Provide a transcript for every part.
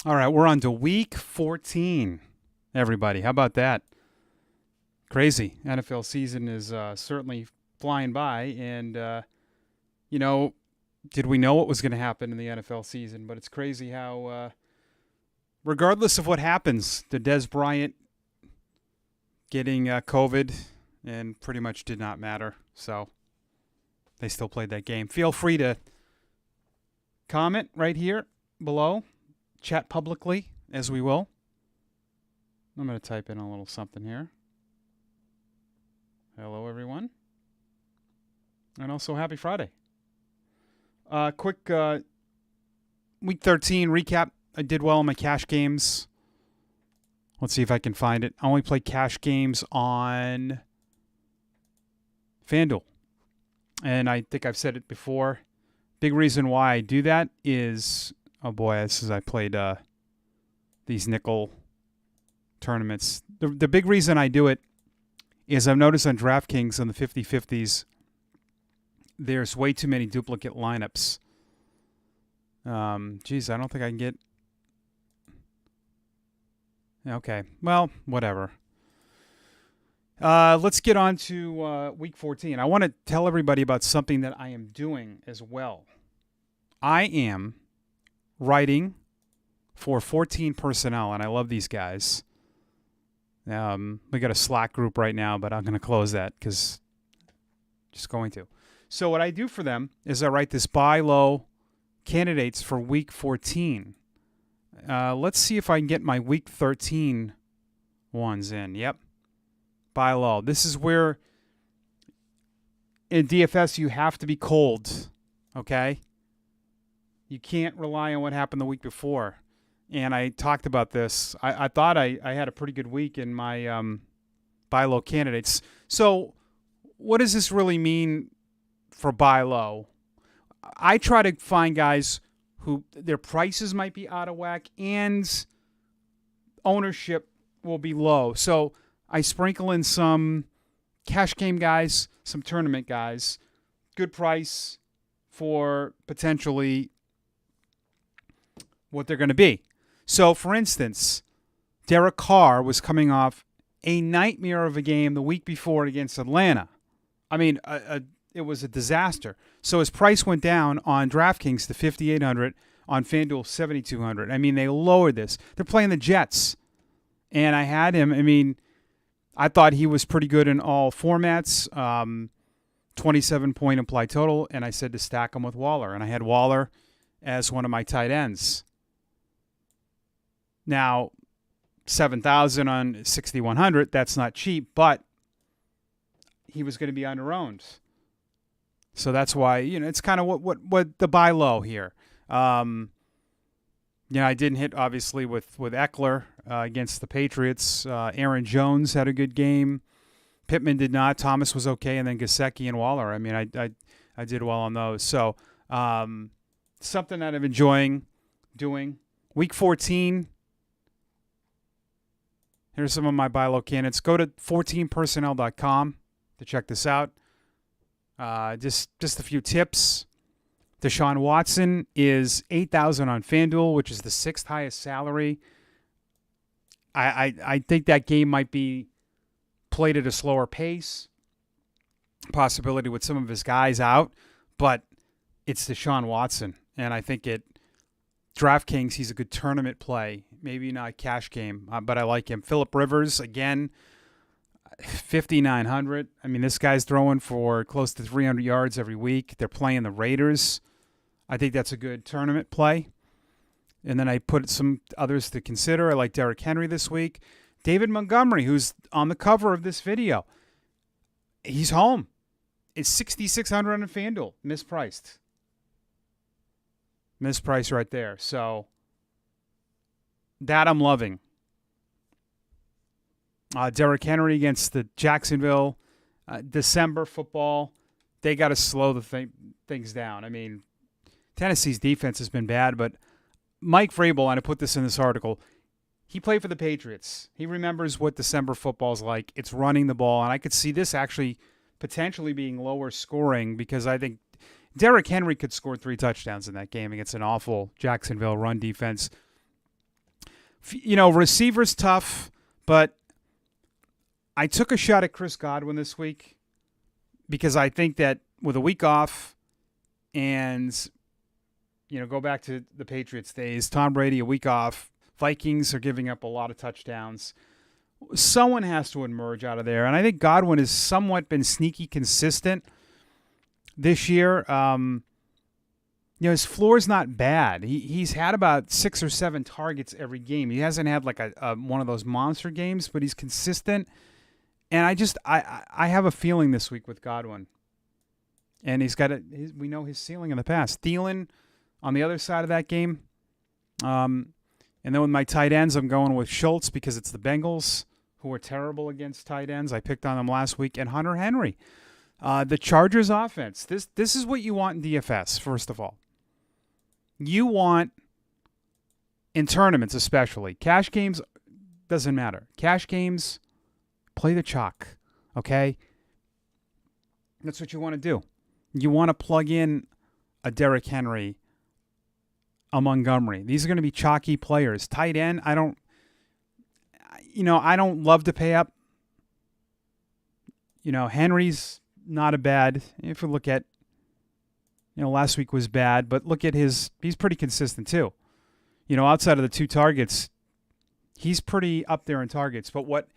All right, we're on to week 14, everybody. How about that? Crazy. NFL season is certainly flying by. And, did we know what was going to happen in the NFL season? But it's crazy how, regardless of what happens, the Dez Bryant getting COVID and pretty much did not matter. So they still played that game. Feel free to comment right here below. Chat publicly, as we will. I'm going to type in a little something here. Hello, everyone. And also, happy Friday. Quick Week 13 recap. I did well in my cash games. Let's see if I can find it. I only play cash games on FanDuel. And I think I've said it before. Big reason why I do that is... Oh, boy, this is I played these nickel tournaments. The big reason I do it is I've noticed on DraftKings on the 50-50s, there's way too many duplicate lineups. Geez, I don't think I can get... Okay, well, whatever. Let's get on to Week 14. I want to tell everybody about something that I am doing as well. I am... writing for 14 personnel, and I love these guys. We got a Slack group right now, but I'm going to close that because just going to. So what I do for them is I write this buy low candidates for Week 14. Let's see if I can get my Week 13 ones in. Yep. Buy low. This is where in DFS you have to be cold, okay? You can't rely on what happened the week before. And I talked about this. I thought I had a pretty good week in my buy low candidates. So what does this really mean for buy low? I try to find guys who their prices might be out of whack and ownership will be low. So I sprinkle in some cash game guys, some tournament guys, good price for potentially what they're going to be. So, for instance, Derek Carr was coming off a nightmare of a game the week before against Atlanta. I mean, it was a disaster. So his price went down on DraftKings to $5,800, on FanDuel $7,200. I mean, they lowered this. They're playing the Jets. And I had him. I mean, I thought he was pretty good in all formats. 27-point implied total. And I said to stack him with Waller. And I had Waller as one of my tight ends. Now, $7,000 on $6,100, that's not cheap, but he was going to be under-owned. So that's why, it's kind of what the buy low here. I didn't hit, obviously, with Eckler against the Patriots. Aaron Jones had a good game. Pittman did not. Thomas was okay, and then Gesicki and Waller. I mean, I did well on those. So something that I'm enjoying doing. Week 14. Here's some of my buy low candidates. Go to 14personnel.com to check this out. Just a few tips. Deshaun Watson is $8,000 on FanDuel, which is the sixth highest salary. I think that game might be played at a slower pace. Possibility with some of his guys out, but it's Deshaun Watson, and I think at DraftKings he's a good tournament play. Maybe not a cash game, but I like him. Phillip Rivers, again, 5,900. I mean, this guy's throwing for close to 300 yards every week. They're playing the Raiders. I think that's a good tournament play. And then I put some others to consider. I like Derrick Henry this week. David Montgomery, who's on the cover of this video. He's home. It's $6,600 on FanDuel. Mispriced. Mispriced right there. So that I'm loving. Derrick Henry against the Jacksonville. December football. They got to slow the things down. I mean, Tennessee's defense has been bad, but Mike Vrabel, and I put this in this article, he played for the Patriots. He remembers what December football's like. It's running the ball, and I could see this actually potentially being lower scoring because I think Derrick Henry could score 3 touchdowns in that game against an awful Jacksonville run defense. Receivers tough, but I took a shot at Chris Godwin this week because I think that with a week off and, go back to the Patriots days, Tom Brady, a week off, Vikings are giving up a lot of touchdowns. Someone has to emerge out of there, and I think Godwin has somewhat been sneaky consistent this year. His floor's not bad. He's had about 6 or 7 targets every game. He hasn't had like a one of those monster games, but he's consistent. And I have a feeling this week with Godwin, and he's got we know his ceiling in the past. Thielen on the other side of that game. And then with my tight ends, I'm going with Schultz because it's the Bengals, who are terrible against tight ends. I picked on them last week. And Hunter Henry. The Chargers offense. This is what you want in DFS, first of all. You want, in tournaments especially, cash games, doesn't matter. Cash games, play the chalk, okay? That's what you want to do. You want to plug in a Derrick Henry, a Montgomery. These are going to be chalky players. Tight end, I don't love to pay up. Henry's not a bad. If you look at, last week was bad, but look at he's pretty consistent too. Outside of the 2 targets, he's pretty up there in targets. But what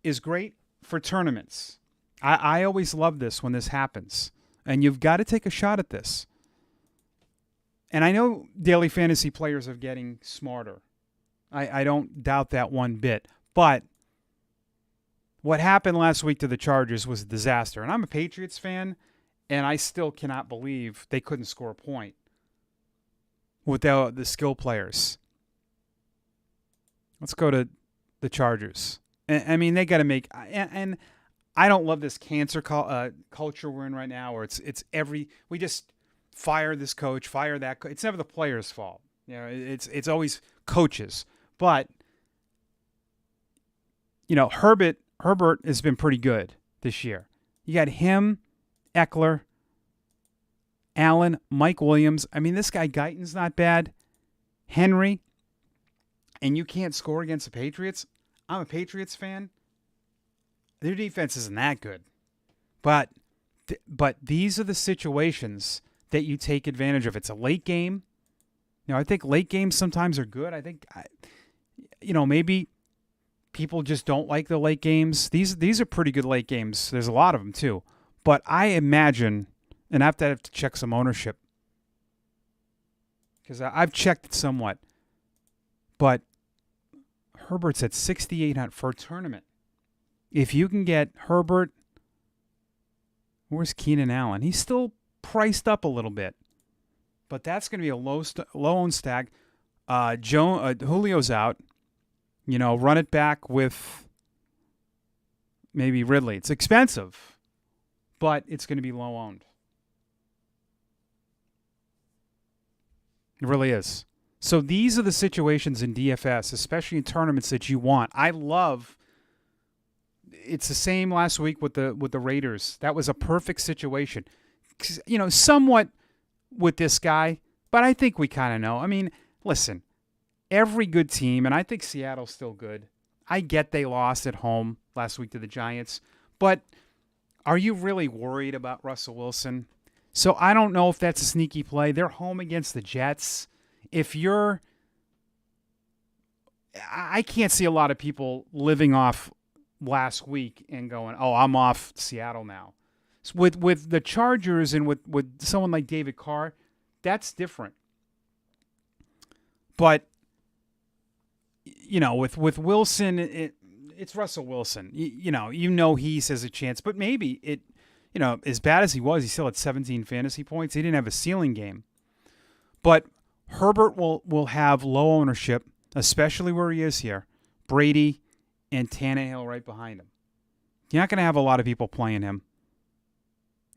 is great for tournaments, I always love this when this happens, and you've got to take a shot at this. And I know daily fantasy players are getting smarter. I don't doubt that one bit. But what happened last week to the Chargers was a disaster. And I'm a Patriots fan, and I still cannot believe they couldn't score a point without the skill players. Let's go to the Chargers. They got to make – and I don't love this cancer culture we're in right now where it's we just – fire this coach, fire that coach. It's never the player's fault. It's always coaches. But, Herbert has been pretty good this year. You got him, Eckler, Allen, Mike Williams. This guy Guyton's not bad. Henry. And you can't score against the Patriots. I'm a Patriots fan. Their defense isn't that good. But these are the situations that you take advantage of. It's a late game. I think late games sometimes are good. I think, maybe people just don't like the late games. These are pretty good late games. There's a lot of them too. But I imagine, and I have to check some ownership because I've checked it somewhat. But Herbert's at 6,800 for a tournament. If you can get Herbert, where's Keenan Allen? He's still priced up a little bit, but that's going to be a low-owned stag. Julio's out. Run it back with maybe Ridley. It's expensive, but it's going to be low-owned. It really is. So these are the situations in DFS, especially in tournaments that you want. I love. It's the same last week with the Raiders. That was a perfect situation. Somewhat with this guy, but I think we kind of know. Listen, every good team, and I think Seattle's still good. I get they lost at home last week to the Giants, but are you really worried about Russell Wilson? So I don't know if that's a sneaky play. They're home against the Jets. I can't see a lot of people living off last week and going, oh, I'm off Seattle now. With the Chargers and with someone like David Carr, that's different. But, with Wilson, it's Russell Wilson. He has a chance. But maybe as bad as he was, he still had 17 fantasy points. He didn't have a ceiling game. But Herbert will have low ownership, especially where he is here. Brady and Tannehill right behind him. You're not going to have a lot of people playing him.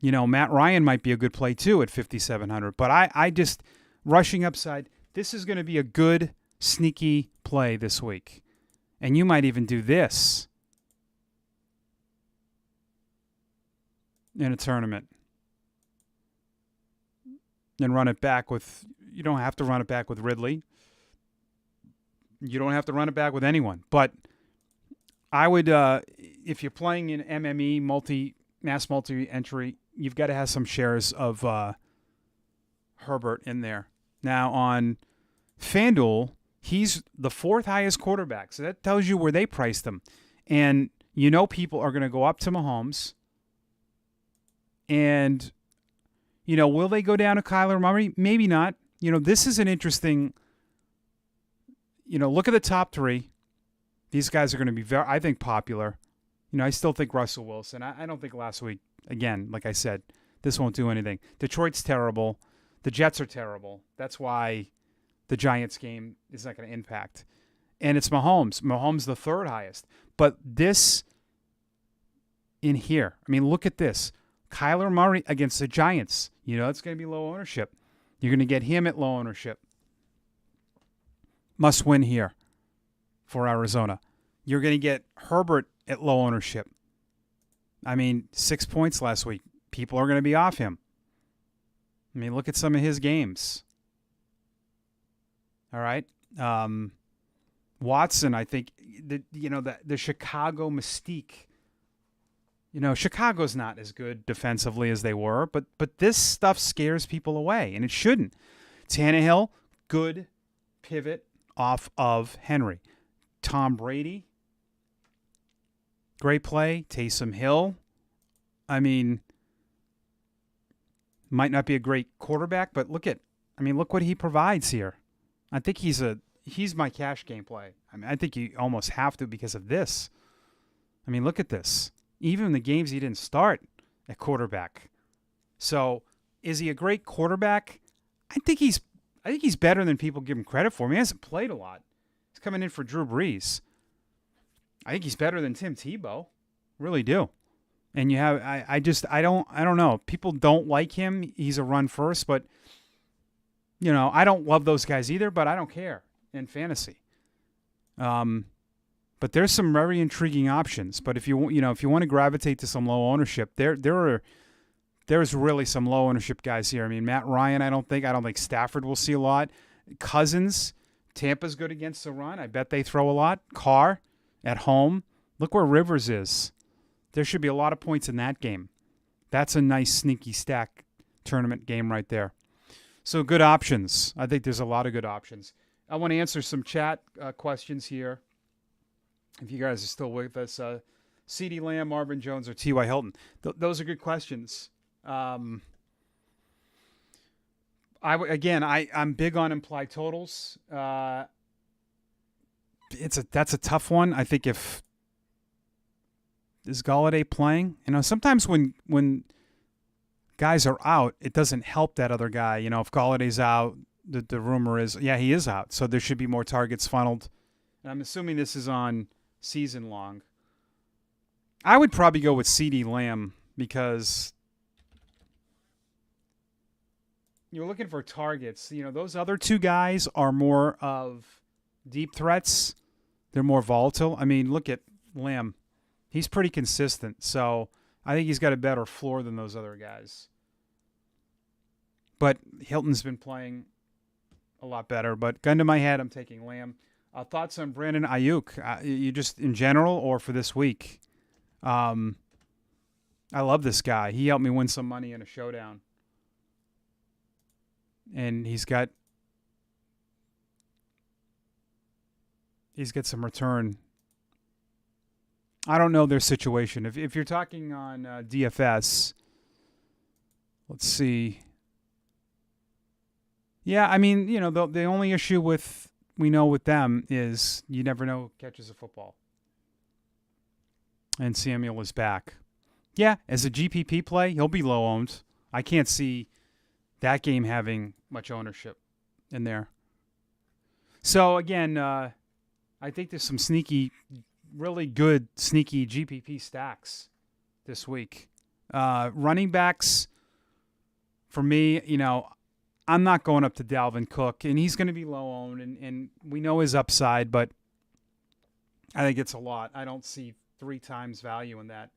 Matt Ryan might be a good play too at 5,700. But I just, rushing upside, this is going to be a good, sneaky play this week. And you might even do this in a tournament. And run it back with, you don't have to run it back with Ridley. You don't have to run it back with anyone. But I would, if you're playing in MME, mass multi-entry, you've got to have some shares of Herbert in there. Now on FanDuel, he's the 4th highest quarterback. So that tells you where they priced him. And people are going to go up to Mahomes. And, will they go down to Kyler Murray? Maybe not. This is an interesting, look at the top 3. These guys are going to be very, I think, popular. I still think Russell Wilson. I don't think last week, again, like I said, this won't do anything. Detroit's terrible. The Jets are terrible. That's why the Giants game is not going to impact. And it's Mahomes. Mahomes the 3rd highest. But this in here, look at this. Kyler Murray against the Giants. It's going to be low ownership. You're going to get him at low ownership. Must win here for Arizona. You're going to get Herbert at low ownership. 6 points last week. People are going to be off him. Look at some of his games. All right. Watson, I think, the Chicago mystique. Chicago's not as good defensively as they were, but this stuff scares people away, and it shouldn't. Tannehill, good pivot off of Henry. Tom Brady, great play. Taysom Hill, might not be a great quarterback, but look what he provides here. I think he's my cash game play. I think you almost have to because of this. Look at this. Even in the games he didn't start at quarterback. So, is he a great quarterback? I think he's better than people give him credit for. He hasn't played a lot. He's coming in for Drew Brees. I think he's better than Tim Tebow. Really do. And you have I don't know. People don't like him. He's a run first, but I don't love those guys either, but I don't care in fantasy. But there's some very intriguing options. But if you want to gravitate to some low ownership, there's really some low ownership guys here. Matt Ryan, I don't think Stafford will see a lot. Cousins, Tampa's good against the run. I bet they throw a lot. Carr at home. Look where Rivers is. There should be a lot of points in that game. That's a nice sneaky stack tournament game right there. So good options. I think there's a lot of good options. I want to answer some chat questions here. If you guys are still with us, CeeDee Lamb, Marvin Jones, or T.Y. Hilton. Those are good questions. I'm big on implied totals. That's a tough one. I think is Golladay playing? Sometimes when guys are out, it doesn't help that other guy. If Galladay's out, the rumor is, he is out. So there should be more targets funneled. And I'm assuming this is on season long. I would probably go with CeeDee Lamb because you're looking for targets. Those other 2 guys are more of deep threats. They're more volatile. Look at Lamb. He's pretty consistent. So I think he's got a better floor than those other guys. But Hilton's been playing a lot better. But gun to my head, I'm taking Lamb. Thoughts on Brandon Ayuk? You just in general or for this week? I love this guy. He helped me win some money in a showdown. And he's got some return. I don't know their situation. If you're talking on DFS, let's see. Yeah, the only issue with them is you never know who catches a football. And Samuel is back. Yeah, as a GPP play, he'll be low owned. I can't see that game having much ownership in there. So again, I think there's some really good sneaky GPP stacks this week. Running backs, for me, I'm not going up to Dalvin Cook, and he's going to be low owned, and we know his upside, but I think it's a lot. I don't see 3 times value in that,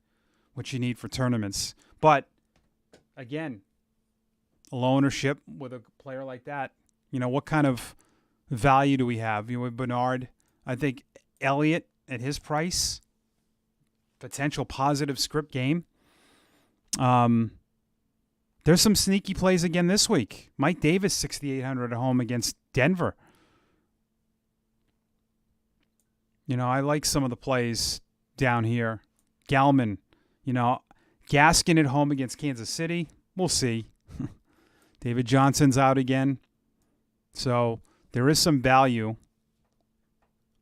which you need for tournaments. But again, low ownership with a player like that, what kind of value do we have? With Bernard, I think Elliott at his price, potential positive script game. There's some sneaky plays again this week. Mike Davis, 6,800 at home against Denver. I like some of the plays down here. Gallman, Gaskin at home against Kansas City. We'll see. David Johnson's out again. So there is some value.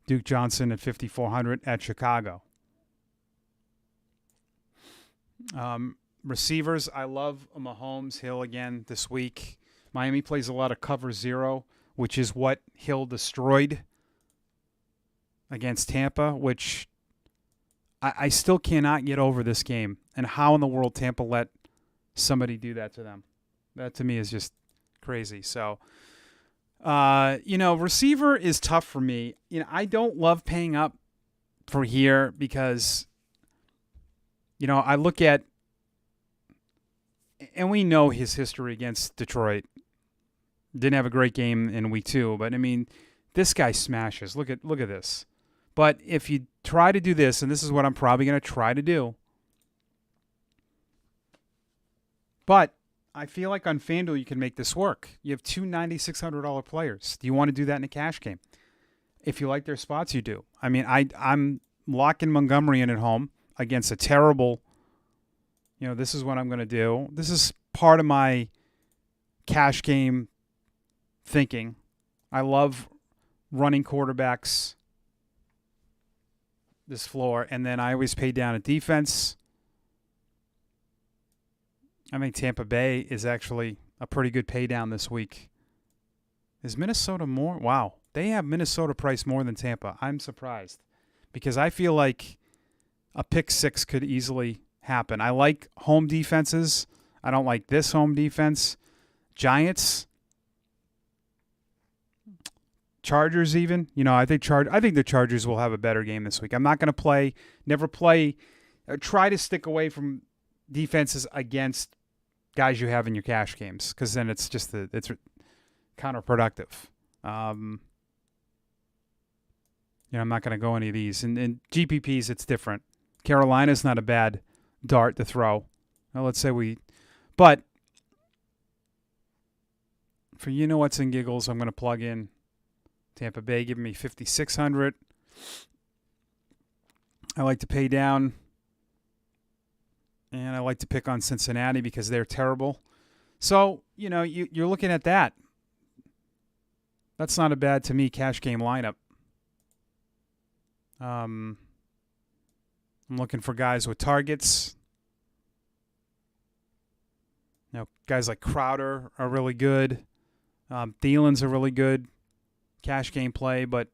Duke Johnson at 5,400 at Chicago. Receivers, I love Mahomes, Hill again this week. Miami plays a lot of cover 0, which is what Hill destroyed against Tampa, which I still cannot get over this game. And how in the world Tampa let somebody do that to them. That to me is just crazy. So, receiver is tough for me. I don't love paying up for here because, I look at, and we know his history against Detroit. Didn't have a great game in week 2, but this guy smashes. Look at this. But if you try to do this, and this is what I'm probably going to try to do, but I feel like on FanDuel you can make this work. You have two $9,600 players. Do you want to do that in a cash game? If you like their spots, you do. I'm locking Montgomery in at home against a terrible, this is what I'm going to do. This is part of my cash game thinking. I love running quarterbacks this floor, and then I always pay down at defense. I think Tampa Bay is actually a pretty good pay down this week. Is Minnesota more? Wow. They have Minnesota priced more than Tampa. I'm surprised because I feel like a pick 6 could easily happen. I like home defenses. I don't like this home defense. Giants, Chargers even. I think the Chargers will have a better game this week. I'm not going to try to stick away from defenses against guys you have in your cash games because then it's just it's counterproductive. I'm not going to go any of these. And GPPs, it's different. Carolina's not a bad dart to throw. Now, let's say but for what's in giggles, I'm going to plug in Tampa Bay, giving me 5,600. I like to pay down. And I like to pick on Cincinnati because they're terrible. So, you're looking at that. That's not a bad, to me, cash game lineup. I'm looking for guys with targets. Guys like Crowder are really good. Thielen's a really good cash game play. But,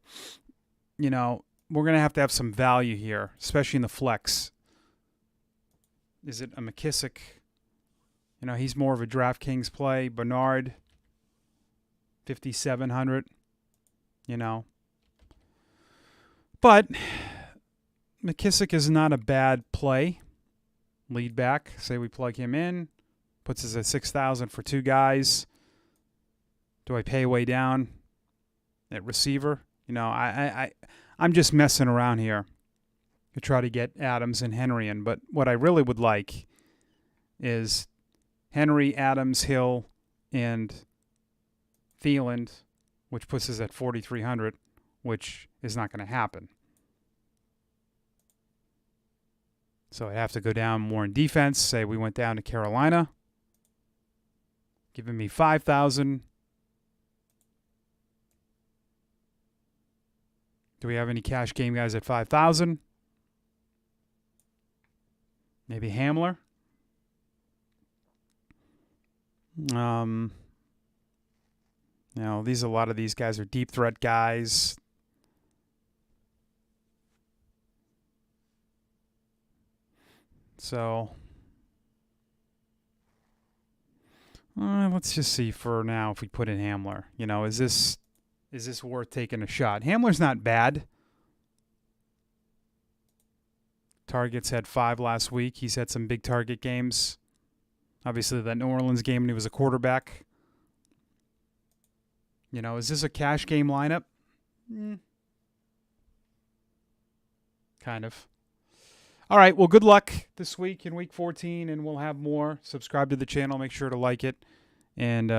we're going to have some value here, especially in the flex. Is it a McKissick? He's more of a DraftKings play. Bernard, 5,700. But McKissick is not a bad play. Lead back. Say we plug him in. Puts us at 6,000 for two guys. Do I pay way down at receiver? I'm just messing around here to try to get Adams and Henry in. But what I really would like is Henry, Adams, Hill, and Thielen, which puts us at 4,300, which is not going to happen. So I have to go down more in defense. Say we went down to Carolina, giving me 5,000. Do we have any cash game guys at 5,000? Maybe Hamler. A lot of these guys are deep threat guys. So let's just see for now if we put in Hamler. Is this worth taking a shot? Hamler's not bad. Targets had 5 last week. He's had some big target games. Obviously, that New Orleans game when he was a quarterback. Is this a cash game lineup? kind of. All right, well, good luck this week in Week 14, and we'll have more. Subscribe to the channel. Make sure to like it, and